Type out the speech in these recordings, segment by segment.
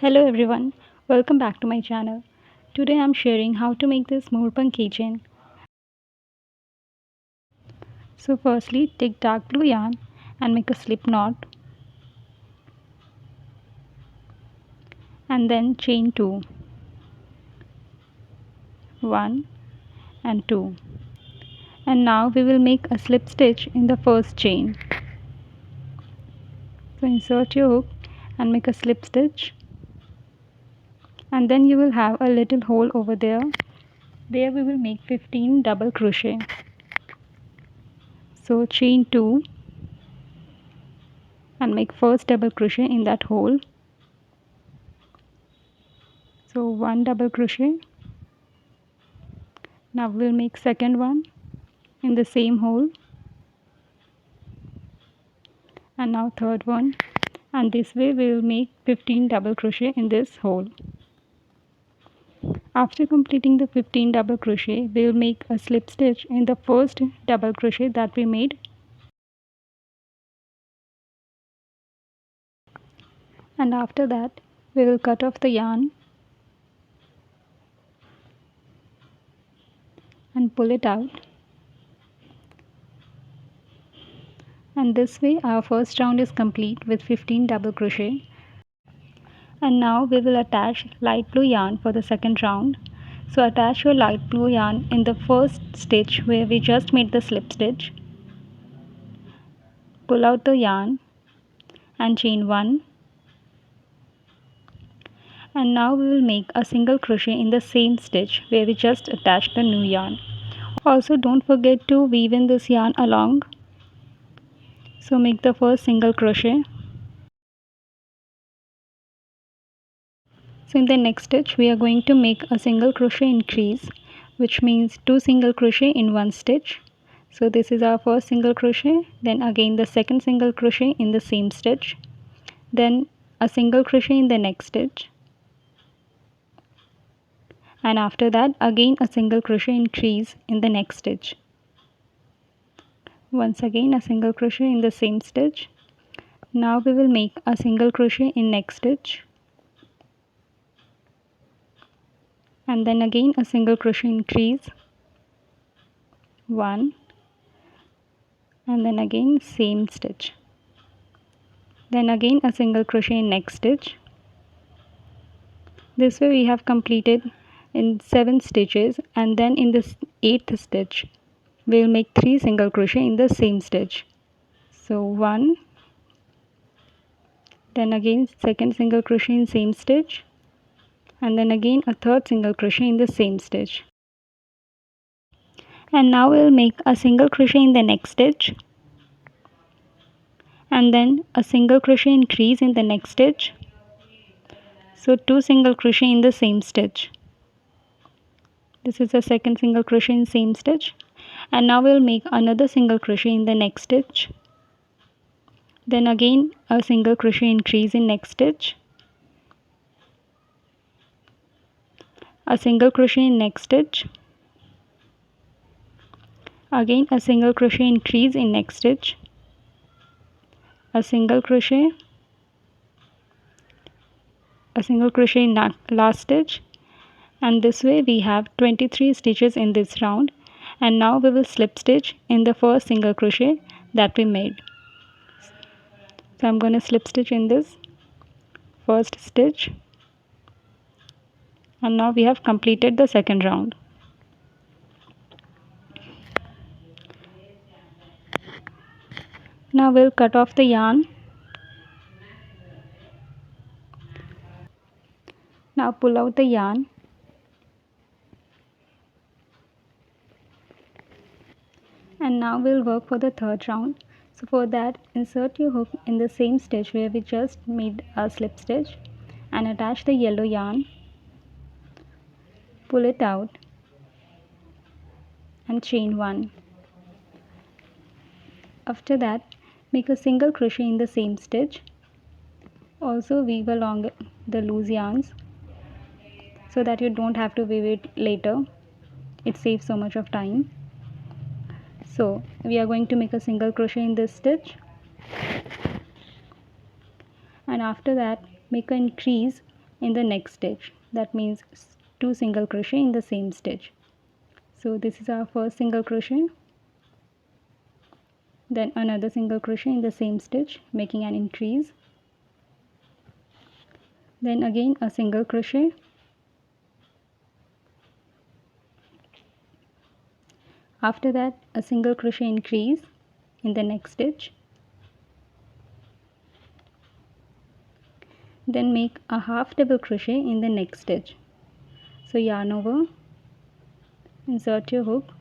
Hello everyone, welcome back to my channel. Today I am sharing how to make this Morpankh keychain. So firstly, take dark blue yarn and make a slip knot and then chain 2, 1 and 2. And now we will make a slip stitch in the first chain. So insert your hook and make a slip stitch, and then you will have a little hole over there. There we will make 15 double crochet. So chain 2 and make first double crochet in that hole. So 1 double crochet. Now we'll make second one in the same hole, and now third one, and this way we will make 15 double crochet in this hole. After completing the 15 double crochet, we will make a slip stitch in the first double crochet that we made, and after that we will cut off the yarn and pull it out, and this way our first round is complete with 15 double crochet. And now we will attach light blue yarn for the second round. So attach your light blue yarn in the first stitch where we just made the slip stitch. Pull out the yarn and chain 1, and now we will make a single crochet in the same stitch where we just attached the new yarn. Also don't forget to weave in this yarn along. So make the first single crochet. So in the next stitch we are going to make a single crochet increase, which means 2 single crochet in one stitch. So this is our first single crochet, then again the second single crochet in the same stitch, then a single crochet in the next stitch, and after that again a single crochet increase in the next stitch. Once again a single crochet in the same stitch. Now we will make a single crochet in next stitch, and then again a single crochet increase, 1, and then again same stitch, then again a single crochet in next stitch. This way we have completed in 7 stitches, and then in this 8th stitch we will make 3 single crochet in the same stitch. So 1, then again second single crochet in same stitch, and then again a third single crochet in the same stitch. And now we will make a single crochet in the next stitch, and then a single crochet increase in the next stitch. So 2 single crochet in the same stitch. This is the second single crochet in same stitch, and now we will make another single crochet in the next stitch, then again a single crochet increase in next stitch, a single crochet in next stitch, again a single crochet increase in next stitch, a single crochet in last stitch, and this way we have 23 stitches in this round. And now we will slip stitch in the first single crochet that we made. So I'm going to slip stitch in this first stitch, and now we have completed the second round. Now we'll cut off the yarn. Now pull out the yarn and now we'll work for the third round. So for that, insert your hook in the same stitch where we just made a slip stitch and attach the yellow yarn, pull it out and chain 1. After that, make a single crochet in the same stitch. Also weave along the loose yarns so that you don't have to weave it later. It saves so much of time. So we are going to make a single crochet in this stitch, and after that make an increase in the next stitch. That means 2 single crochet in the same stitch. So this is our first single crochet, then another single crochet in the same stitch, making an increase, then again a single crochet, after that a single crochet increase in the next stitch, then make a half double crochet in the next stitch. So yarn over, insert your hook,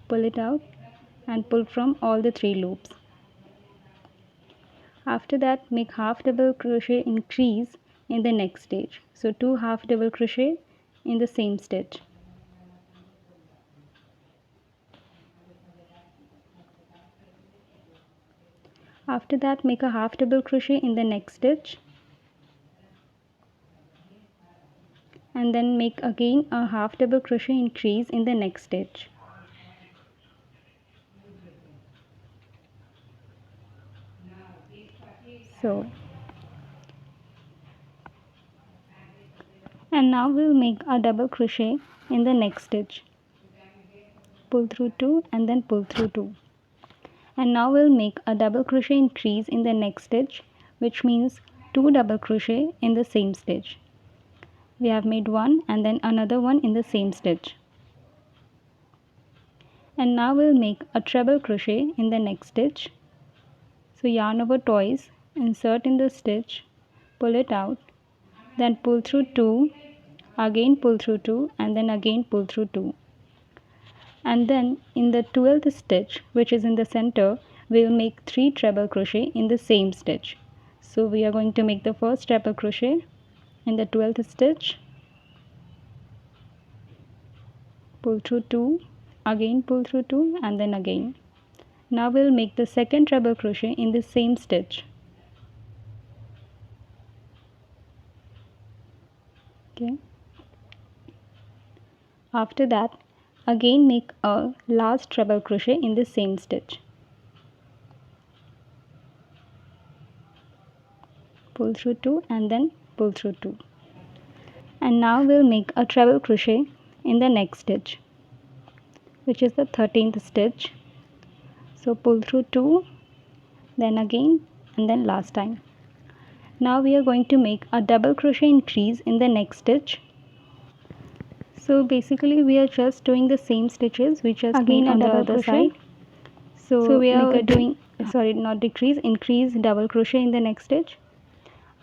pull it out and pull from all the 3 loops. After that make half double crochet increase in the next stitch. So 2 half double crochet in the same stitch. After that make a half double crochet in the next stitch, and then make again a half double crochet increase in the next stitch. So, and now we'll make a double crochet in the next stitch. Pull through 2 and then pull through 2. And now we'll make a double crochet increase in the next stitch, which means 2 double crochet in the same stitch. We have made one and then another one in the same stitch. And now we'll make a treble crochet in the next stitch. So yarn over twice, insert in the stitch, pull it out, then pull through 2, again pull through 2 and then again pull through 2. And then in the 12th stitch, which is in the center, we'll make 3 treble crochet in the same stitch. So we are going to make the first treble crochet in the 12th stitch, pull through 2, again pull through 2 and then again. Now we'll make the second treble crochet in the same stitch. Okay. After that, again make a last treble crochet in the same stitch. Pull through 2 and then pull through 2. And now we'll make a treble crochet in the next stitch, which is the 13th stitch. So pull through 2, then again and then last time. Now we are going to make a double crochet increase in the next stitch. So basically we are just doing the same stitches, we just again on the other side. So we are doing, not decrease, increase double crochet in the next stitch.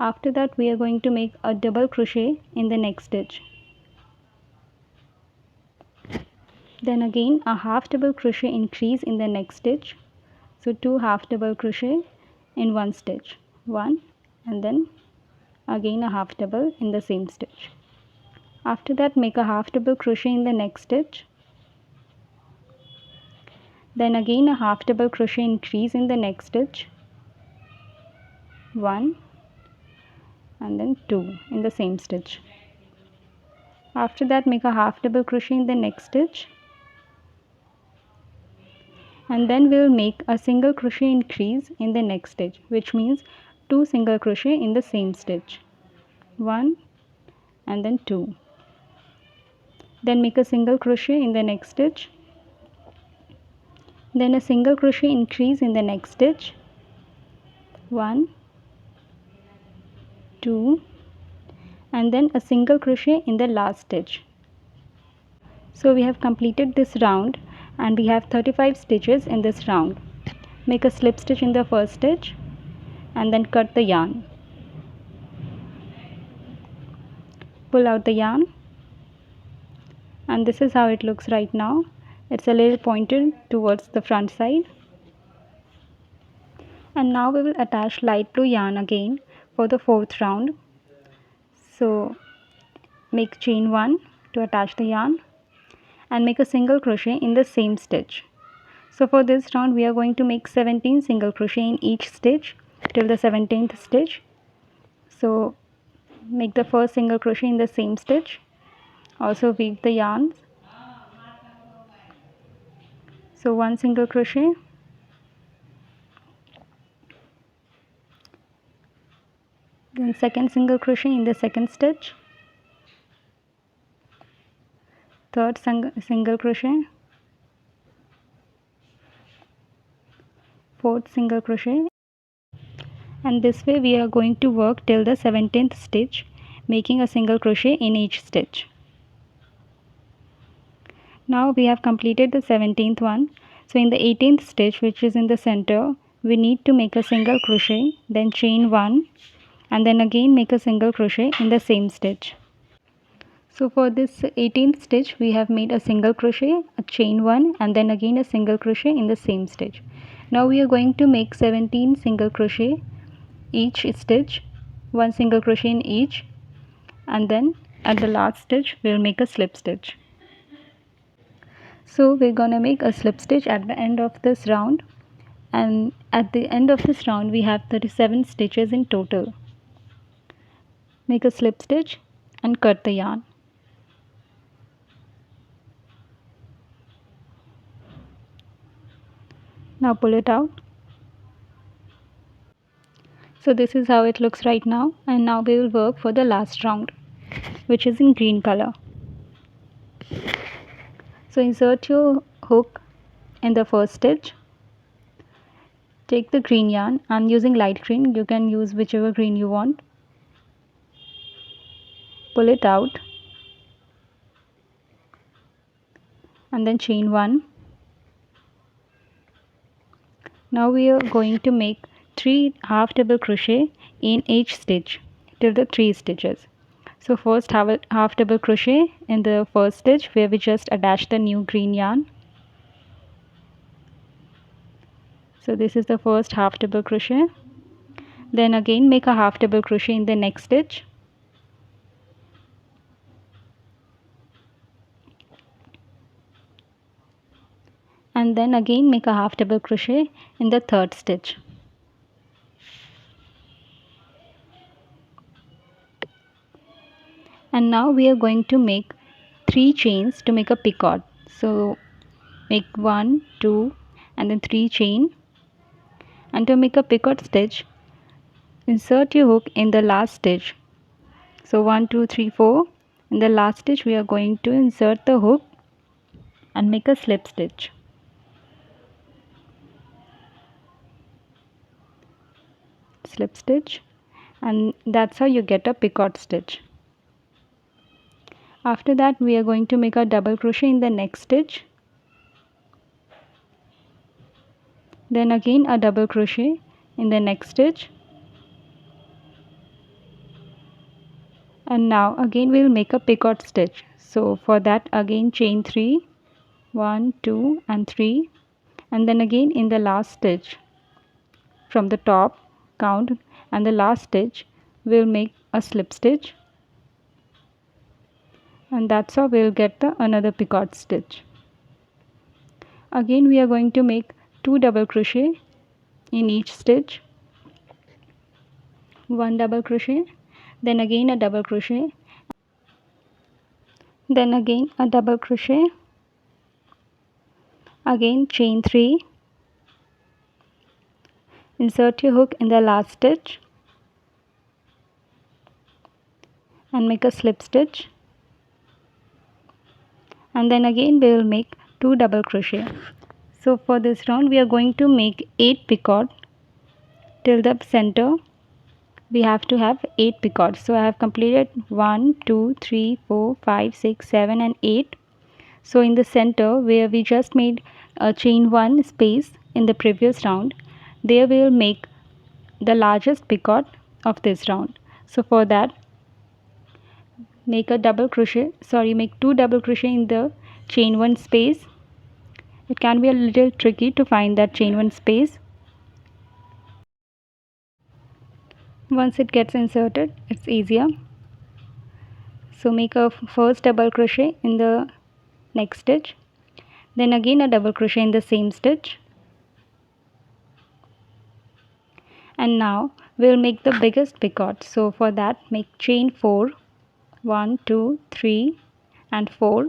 After that we are going to make a double crochet in the next stitch. Then again a half double crochet increase in the next stitch. So 2 half double crochet in one stitch, 1 and then again a half double in the same stitch. After that make a half double crochet in the next stitch, then again a half double crochet increase in the next stitch, 1 and then 2 in the same stitch. After that make a half double crochet in the next stitch, and then we'll make a single crochet increase in the next stitch, which means 2 single crochet in the same stitch, 1 and then 2. Then make a single crochet in the next stitch, then a single crochet increase in the next stitch, 1, 2 and then a single crochet in the last stitch. So we have completed this round and we have 35 stitches in this round. Make a slip stitch in the first stitch and then cut the yarn. Pull out the yarn, and this is how it looks right now. It's a little pointed towards the front side. And now we will attach light blue yarn again for the 4th round. So make chain 1 to attach the yarn and make a single crochet in the same stitch. So for this round we are going to make 17 single crochet in each stitch till the 17th stitch. So make the first single crochet in the same stitch, also weave the yarns. So 1 single crochet, Then second single crochet in the second stitch, third single crochet, fourth single crochet, and this way we are going to work till the 17th stitch, making a single crochet in each stitch. Now we have completed the 17th one. So in the 18th stitch, which is in the center, we need to make a single crochet, then chain 1, and then again make a single crochet in the same stitch. So for this 18th stitch, we have made a single crochet, a chain 1, and then again a single crochet in the same stitch. Now we are going to make 17 single crochet each stitch, one single crochet in each, and then at the last stitch we will make a slip stitch. So we're gonna make a slip stitch at the end of this round, and at the end of this round we have 37 stitches in total. Make a slip stitch and cut the yarn. Now pull it out. So this is how it looks right now, and now we will work for the last round, which is in green color. So insert your hook in the first stitch. Take the green yarn. I'm using light green, you can use whichever green you want. Pull it out and then chain 1. Now we are going to make 3 half double crochet in each stitch till the 3 stitches. So first half double crochet in the first stitch where we just attach the new green yarn. So this is the first half double crochet. Then again make a half double crochet in the next stitch. And then again make a half double crochet in the third stitch. And now we are going to make 3 chains to make a picot. So make 1, 2 and then 3 chain, and to make a picot stitch insert your hook in the last stitch. So 1, 2, 3, 4. In the last stitch we are going to insert the hook and make a slip stitch. Slip stitch, and that's how you get a picot stitch. After that we are going to make a double crochet in the next stitch, then again a double crochet in the next stitch, and now again we will make a picot stitch. So for that again chain 3, 1, 2 and 3, and then again in the last stitch from the top count and the last stitch we'll make a slip stitch, and that's how we'll get the another picot stitch. Again we are going to make 2 double crochet in each stitch, 1 double crochet, then again a double crochet, then again a double crochet, again chain 3, insert your hook in the last stitch and make a slip stitch, and then again we will make 2 double crochet. So for this round we are going to make 8 picot till the center. We have to have 8 picots. So I have completed 1, 2, 3, 4, 5, 6, 7 and 8. So in the center where we just made a chain 1 space in the previous round, there we will make the largest picot of this round. So for that make 2 double crochet in the chain 1 space. It can be a little tricky to find that chain 1 space. Once it gets inserted, it's easier. So make a first double crochet in the next stitch, then again a double crochet in the same stitch, and now we'll make the biggest picot. So for that make chain 4, 1, 2, 3 and 4,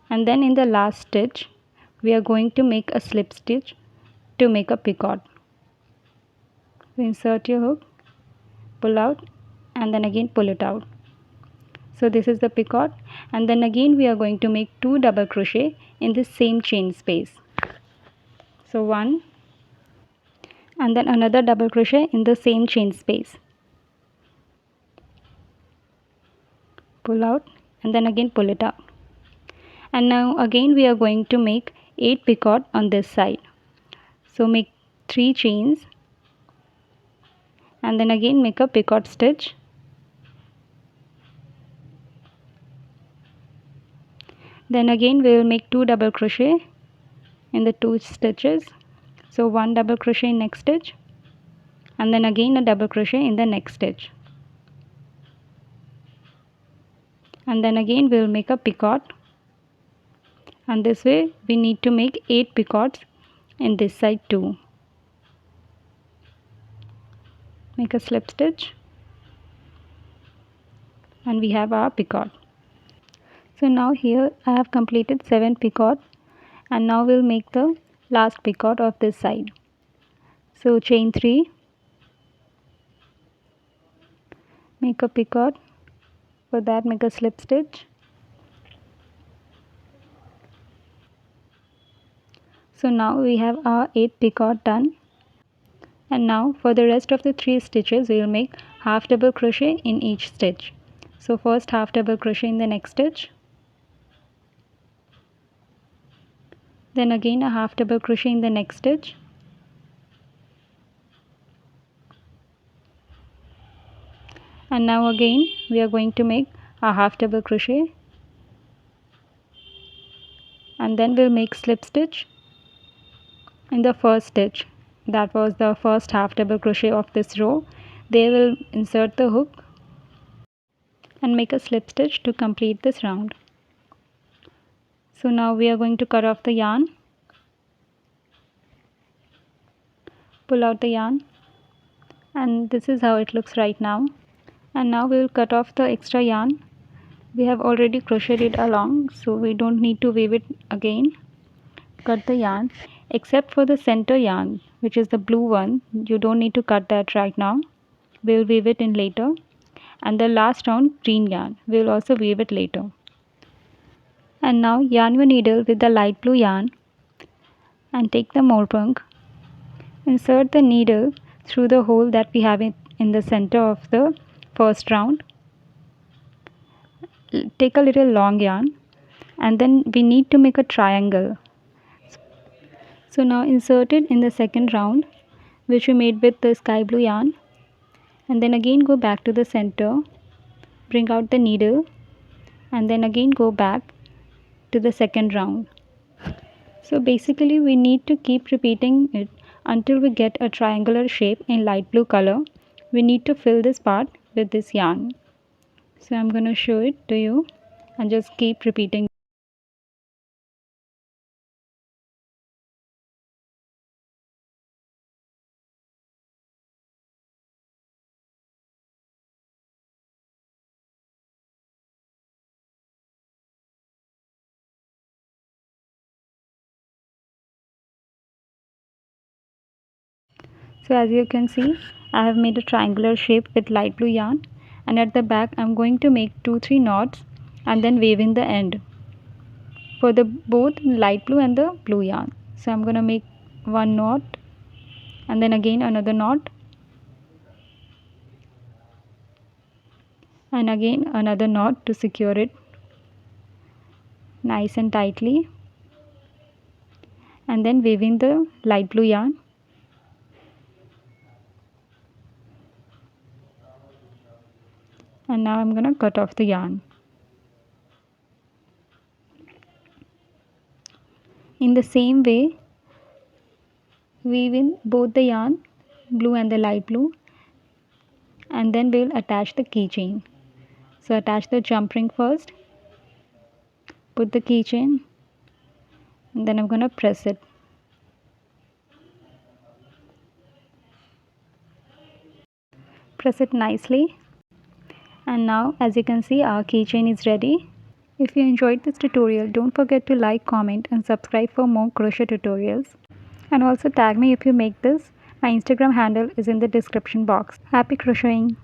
and then in the last stitch we are going to make a slip stitch to make a picot. So insert your hook, pull out and then again pull it out. So this is the picot, and then again we are going to make 2 double crochet in this same chain space. So 1 and then another double crochet in the same chain space. Pull out and then again pull it out. And now again we are going to make 8 picot on this side. So make 3 chains and then again make a picot stitch. Then again we will make 2 double crochet in the 2 stitches. So 1 double crochet in next stitch and then again a double crochet in the next stitch. And then again we will make a picot, and this way we need to make 8 picots in this side too. Make a slip stitch and we have our picot. So now here I have completed 7 picot, and now we'll make the last picot of this side. So chain 3, make a picot. For that make a slip stitch. So now we have our 8 picot done, and now for the rest of the 3 stitches we will make half double crochet in each stitch. So first half double crochet in the next stitch, then again a half double crochet in the next stitch, and now again we are going to make a half double crochet, and then we'll make slip stitch in the first stitch. That was the first half double crochet of this row. There we'll insert the hook and make a slip stitch to complete this round. So now we are going to cut off the yarn, pull out the yarn, and this is how it looks right now. And now we will cut off the extra yarn. We have already crocheted it along, so we don't need to weave it again. Cut the yarn except for the center yarn, which is the blue one. You don't need to cut that right now. We'll weave it in later. And the last round green yarn, we'll also weave it later. And now yarn your needle with the light blue yarn and take the Morpankh. Insert the needle through the hole that we have in the center of the first round. Take a little long yarn, and then we need to make a triangle. So now insert it in the second round, which we made with the sky blue yarn, and then again go back to the center, bring out the needle, and then again go back to the second round. So basically we need to keep repeating it until we get a triangular shape in light blue color. We need to fill this part with this yarn. So I'm going to show it to you and just keep repeating. So as you can see, I have made a triangular shape with light blue yarn, and at the back I'm going to make 2-3 knots and then weave in the end for the both light blue and the blue yarn. So I'm going to make 1 knot and then again another knot and again another knot to secure it nice and tightly, and then weave in the light blue yarn. And now I'm going to cut off the yarn. In the same way, weave in both the yarn, blue and the light blue, and then we'll attach the keychain. So attach the jump ring first, put the keychain, and then I'm going to press it. Press it nicely. And now as you can see, our keychain is ready. If you enjoyed this tutorial, don't forget to like, comment and subscribe for more crochet tutorials. And also tag me if you make this. My Instagram handle is in the description box. Happy crocheting!